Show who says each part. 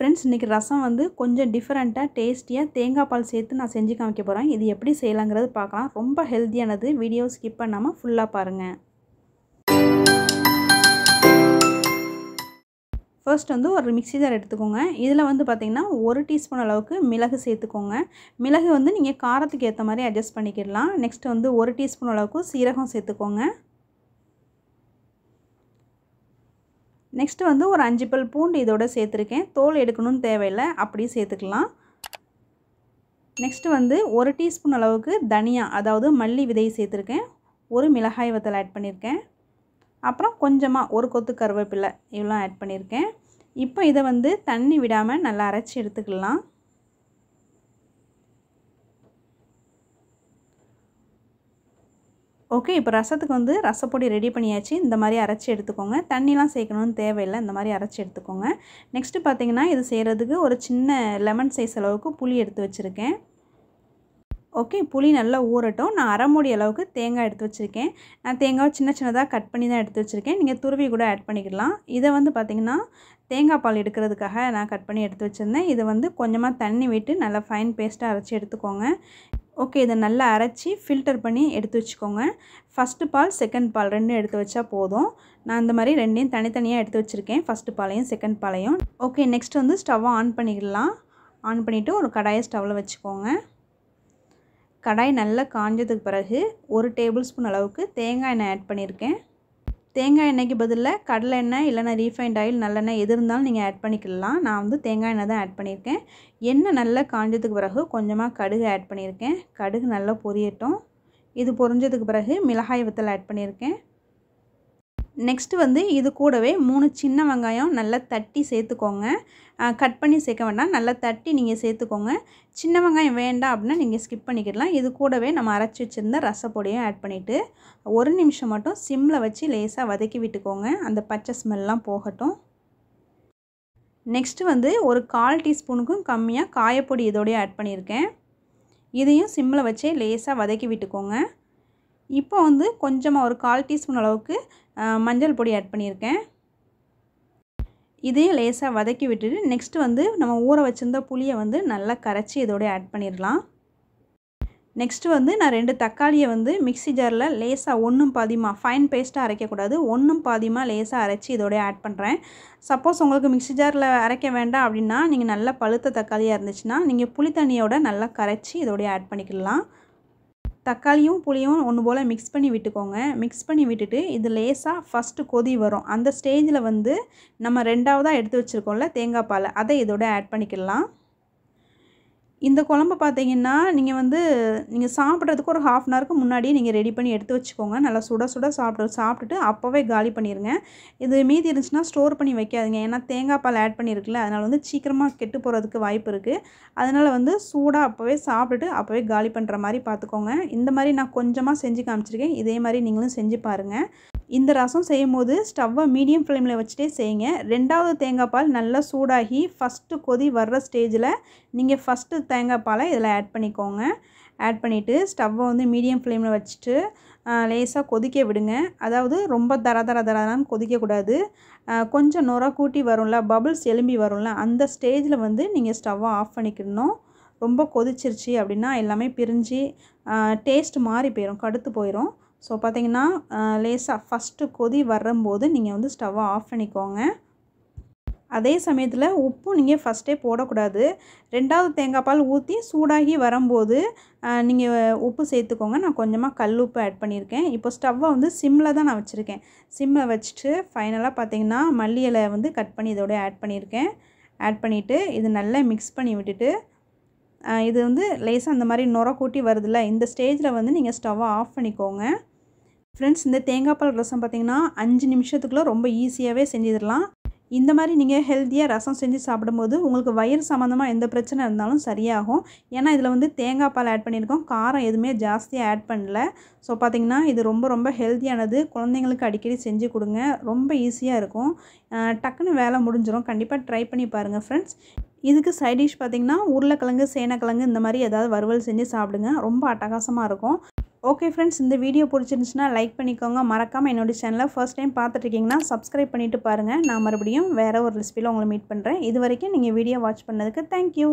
Speaker 1: Friends இன்றைக்கி ரசம் வந்து கொஞ்சம் டிஃப்ரெண்ட்டாக டேஸ்டியாக தேங்காய் பால் சேர்த்து நான் செஞ்சு காமிக்க போகிறேன். இது எப்படி செய்யலாங்கிறது பார்க்கலாம். ரொம்ப ஹெல்த்தியானது. வீடியோ ஸ்கிப் பண்ணாமல் ஃபுல்லாக பாருங்கள். ஃபர்ஸ்ட் வந்து ஒரு மிக்ஸி ஜார் எடுத்துக்கோங்க. இதில் வந்து பார்த்திங்கன்னா 1 டீஸ்பூன் அளவுக்கு மிளகு சேர்த்துக்கோங்க. மிளகு வந்து நீங்கள் காரத்துக்கு ஏற்ற மாதிரி அட்ஜஸ்ட் பண்ணிக்கிடலாம். நெக்ஸ்ட் வந்து 1 டீஸ்பூன் அளவுக்கு சீரகம் சேர்த்துக்கோங்க. நெக்ஸ்ட் வந்து ஒரு 5 பல் பூண்டு இதோட சேர்த்துருக்கேன். தோல் எடுக்கணும்னு தேவையில்லை, அப்படியே சேர்த்துக்கலாம். நெக்ஸ்ட் வந்து 1 டீஸ்பூன் அளவுக்கு தனியா, அதாவது மல்லி விதையை சேர்த்துருக்கேன். ஒரு மிளகாய் வத்தல் ஆட் பண்ணியிருக்கேன். அப்புறம் கொஞ்சமாக ஒரு கொத்து கருவேப்பிலை இவ்வளோ ஆட் பண்ணியிருக்கேன். இப்போ இதை வந்து தண்ணி விடாமல் நல்லா அரைச்சி எடுத்துக்கலாம். ஓகே, இப்போ ரசத்துக்கு வந்து ரசப்பொடி ரெடி பண்ணியாச்சு. இந்த மாதிரி அரைச்சி எடுத்துக்கோங்க. தண்ணிலாம் சேர்க்கணும்னு தேவையில்லை, இந்த மாதிரி அரைச்சி எடுத்துக்கோங்க. நெக்ஸ்ட்டு பார்த்திங்கன்னா இது செய்கிறதுக்கு ஒரு சின்ன லெமன் சைஸ் அளவுக்கு புளி எடுத்து வச்சுருக்கேன். ஓகே, புளி நல்லா ஊறட்டும். நான் அரை மூடி அளவுக்கு தேங்காய் எடுத்து வச்சுருக்கேன். நான் தேங்காய் சின்ன சின்னதாக கட் பண்ணி தான் எடுத்து வச்சுருக்கேன். நீங்கள் துருவி கூட ஆட் பண்ணிக்கலாம். இதை வந்து பார்த்திங்கன்னா தேங்காய் பால் எடுக்கிறதுக்காக நான் கட் பண்ணி எடுத்து வச்சுருந்தேன். இதை வந்து கொஞ்சமாக தண்ணி விட்டு நல்லா ஃபைன் பேஸ்ட்டாக அரைச்சி எடுத்துக்கோங்க. ஓகே, இதை நல்லா அரைச்சி ஃபில்டர் பண்ணி எடுத்து வச்சுக்கோங்க. ஃபஸ்ட்டு பால் செகண்ட் பால் ரெண்டும் எடுத்து வச்சா போதும். நான் இந்த மாதிரி ரெண்டையும் தனித்தனியாக எடுத்து வச்சுருக்கேன், ஃபஸ்ட்டு பாலையும் செகண்ட் பாலையும். ஓகே, நெக்ஸ்ட் வந்து ஸ்டவ்வை ஆன் பண்ணிக்கலாம். ஆன் பண்ணிவிட்டு ஒரு கடாயை ஸ்டவ்வில் வச்சுக்கோங்க. கடாய் நல்லா காஞ்சதுக்கு பிறகு 1 டேபிள் ஸ்பூன் அளவுக்கு தேங்காய் எண்ணெய் ஆட் பண்ணியிருக்கேன். தேங்காய் எண்ணெய்க்கு பதிலாக கடலை எண்ணெய் இல்லைனா ரீஃபைண்ட் ஆயில் நல்லெண்ணெய் எது இருந்தாலும் நீங்கள் ஆட் பண்ணிக்கலாம். நான் வந்து தேங்காய் எண்ணெய் தான் ஆட் பண்ணியிருக்கேன். எண்ணெய் நல்லா காஞ்சதுக்கு பிறகு கொஞ்சமாக கடுகு ஆட் பண்ணியிருக்கேன். கடுகு நல்லா பொரியட்டும். இது பொரிஞ்சதுக்கு பிறகு மிளகாய் வத்தல் ஆட் பண்ணியிருக்கேன். நெக்ஸ்ட்டு வந்து இது கூடவே 3 சின்ன வெங்காயம் நல்லா தட்டி சேர்த்துக்கோங்க. கட் பண்ணி சேர்க்க வேண்டாம், நல்லா தட்டி நீங்கள் சேர்த்துக்கோங்க. சின்ன வெங்காயம் வேண்டாம் அப்படின்னா நீங்கள் ஸ்கிப் பண்ணிக்கிடலாம். இது கூடவே நம்ம அரைச்சி வச்சுருந்த ரசப்பொடியும் ஆட் பண்ணிவிட்டு 1 நிமிஷம் மட்டும் சிம்மில் வச்சு லேசாக வதக்கி விட்டுக்கோங்க. அந்த பச்சை ஸ்மெல்லாம் போகட்டும். நெக்ஸ்ட்டு வந்து ஒரு 1/4 டீஸ்பூனுக்கும் கம்மியாக காயப்பொடி இதோடய ஆட் பண்ணியிருக்கேன். இதையும் சிம்மில் வச்சே லேசாக வதக்கி விட்டுக்கோங்க. இப்போ வந்து கொஞ்சமாக ஒரு 1/4 டீஸ்பூன் அளவுக்கு மஞ்சள் பொடி ஆட் பண்ணியிருக்கேன். இதையும் லேசாக வதக்கி விட்டுட்டு நெக்ஸ்ட்டு வந்து நம்ம ஊற வச்சுருந்த புளியை வந்து நல்லா கரைச்சி இதோட ஆட் பண்ணிடலாம். நெக்ஸ்ட்டு வந்து நான் 2 தக்காளியை வந்து மிக்ஸி ஜாரில் லேசாக 1 பாதியமாக ஃபைன் பேஸ்ட்டாக அரைக்கக்கூடாது, 1 பாதியமாக லேசாக அரைச்சி இதோட ஆட் பண்ணுறேன். சப்போஸ் உங்களுக்கு மிக்ஸி ஜாரில் அரைக்க வேண்டாம் அப்படின்னா நீங்கள் நல்லா பழுத்த தக்காளியாக இருந்துச்சுன்னா நீங்கள் புளி தண்ணியோட நல்லா கரைச்சி இதோட ஆட் பண்ணிக்கலாம். தக்காளியும் புளியும் ஒன்று போல் மிக்ஸ் பண்ணி விட்டுக்கோங்க. மிக்ஸ் பண்ணி விட்டுட்டு இது லேசாக ஃபஸ்ட்டு கொதி வரும். அந்த ஸ்டேஜில் வந்து நம்ம 2ஆவதாக எடுத்து வச்சுருக்கோம்ல தேங்காய் பால், அதை இதோட ஆட் பண்ணிக்கலாம். இந்த குழம்பு பார்த்திங்கன்னா நீங்கள் சாப்பிட்றதுக்கு ஒரு 1/2 அன் ஹவருக்கு முன்னாடியே நீங்கள் ரெடி பண்ணி எடுத்து வச்சுக்கோங்க. நல்லா சுட சுட சாப்பிட்டுட்டு அப்போவே காலி பண்ணிடுங்க. இது மீதி இருந்துச்சுன்னா ஸ்டோர் பண்ணி வைக்காதீங்க. ஏன்னா தேங்காய் பால் ஆட் பண்ணியிருக்குல்ல, அதனால் வந்து சீக்கிரமாக கெட்டு போகிறதுக்கு வாய்ப்பு இருக்குது. அதனால் வந்து சூடாக அப்போவே சாப்பிட்டுட்டு அப்போவே காலி பண்ணுற மாதிரி பார்த்துக்கோங்க. இந்த மாதிரி நான் கொஞ்சமாக செஞ்சு காமிச்சிருக்கேன். இதே மாதிரி நீங்களும் செஞ்சு பாருங்கள். இந்த ரசம் செய்யும் போது ஸ்டவ்வை மீடியம் ஃப்ளேமில் வச்சுட்டே செய்யுங்க. 2ஆவது தேங்காய் பால் நல்லா சூடாகி ஃபஸ்ட்டு கொதி வர்ற ஸ்டேஜில் நீங்கள் ஃபஸ்ட்டு தேங்காய் பாலை இதில் ஆட் பண்ணிக்கோங்க. ஆட் பண்ணிவிட்டு ஸ்டவ்வை வந்து மீடியம் ஃப்ளேமில் வச்சுட்டு லேசாக கொதிக்க விடுங்க. அதாவது ரொம்ப தரன்னு கொதிக்கக்கூடாது. கொஞ்சம் நுர கூட்டி வரும்ல, பபிள்ஸ் எலும்பி வரும்ல, அந்த ஸ்டேஜில் வந்து நீங்கள் ஸ்டவ்வை ஆஃப் பண்ணிக்கிடணும். ரொம்ப கொதிச்சிருச்சு அப்படின்னா எல்லாமே பிரிஞ்சு டேஸ்ட் மாறி போயிடும், கடுத்து போயிடும். ஸோ பார்த்திங்கன்னா லேசாக ஃபஸ்ட்டு கொதி வரும்போது நீங்கள் வந்து ஸ்டவ்வை ஆஃப் பண்ணிக்கோங்க. அதே சமயத்தில் உப்பும் நீங்கள் ஃபஸ்ட்டே போடக்கூடாது. 2ஆவது தேங்காய் பால் ஊற்றி சூடாகி வரும்போது நீங்கள் உப்பு சேர்த்துக்கோங்க. நான் கொஞ்சமாக கல் உப்பு ஆட் பண்ணியிருக்கேன். இப்போ ஸ்டவ்வை வந்து சிம்மில் தான் நான் வச்சுருக்கேன். சிம்மில் வச்சுட்டு ஃபைனலாக பார்த்திங்கன்னா மல்லி இலை வந்து கட் பண்ணி இதோட ஆட் பண்ணியிருக்கேன். ஆட் பண்ணிவிட்டு இது நல்லா மிக்ஸ் பண்ணி விட்டுட்டு இது வந்து லேசாக அந்த மாதிரி நுர கூட்டி வருதுல்ல, இந்த ஸ்டேஜில் வந்து நீங்கள் ஸ்டவ்வை ஆஃப் பண்ணிக்கோங்க. ஃப்ரெண்ட்ஸ், இந்த தேங்காய் பால் ரசம் பார்த்திங்கன்னா 5 நிமிஷத்துக்குள்ளே ரொம்ப ஈஸியாகவே செஞ்சிடலாம். இந்த மாதிரி நீங்கள் ஹெல்த்தியாக ரசம் செஞ்சு சாப்பிடும்போது உங்களுக்கு வயிறு சம்மந்தமாக எந்த பிரச்சனை இருந்தாலும் சரியாகும். ஏன்னா இதில் வந்து தேங்காய் பால் ஆட் பண்ணியிருக்கோம், காரம் எதுவுமே ஜாஸ்தியாக ஆட் பண்ணல. ஸோ பார்த்திங்கன்னா இது ரொம்ப ஹெல்த்தியானது. குழந்தைங்களுக்கு அடிக்கடி செஞ்சு கொடுங்க. ரொம்ப ஈஸியாக இருக்கும், டக்குன்னு வேலை முடிஞ்சிடும். கண்டிப்பாக ட்ரை பண்ணி பாருங்கள் ஃப்ரெண்ட்ஸ். இதுக்கு சைட் டிஷ் பார்த்திங்கன்னா உருளைக்கிழங்கு, சேனக்கிழங்கு இந்த மாதிரி ஏதாவது வறுவல் செஞ்சு சாப்பிடுங்க. ரொம்ப அட்டகாசமாக இருக்கும். ஓகே ஃப்ரெண்ட்ஸ், இந்த வீடியோ பிடிச்சிருந்துச்சுன்னா லைக் பண்ணிக்கோங்க. மறக்காமல் என்னோட சேனலை ஃபர்ஸ்ட் டைம் பார்த்துட்ருக்கீங்கன்னா சப்ஸ்கிரைப் பண்ணிவிட்டு பாருங்கள். நான் மறுபடியும் வேறு ஒரு ரெசிபியில் உங்களை மீட் பண்ணுறேன். இது வரைக்கும் நீங்கள் வீடியோ வாட்ச் பண்ணதுக்கு தேங்க்யூ.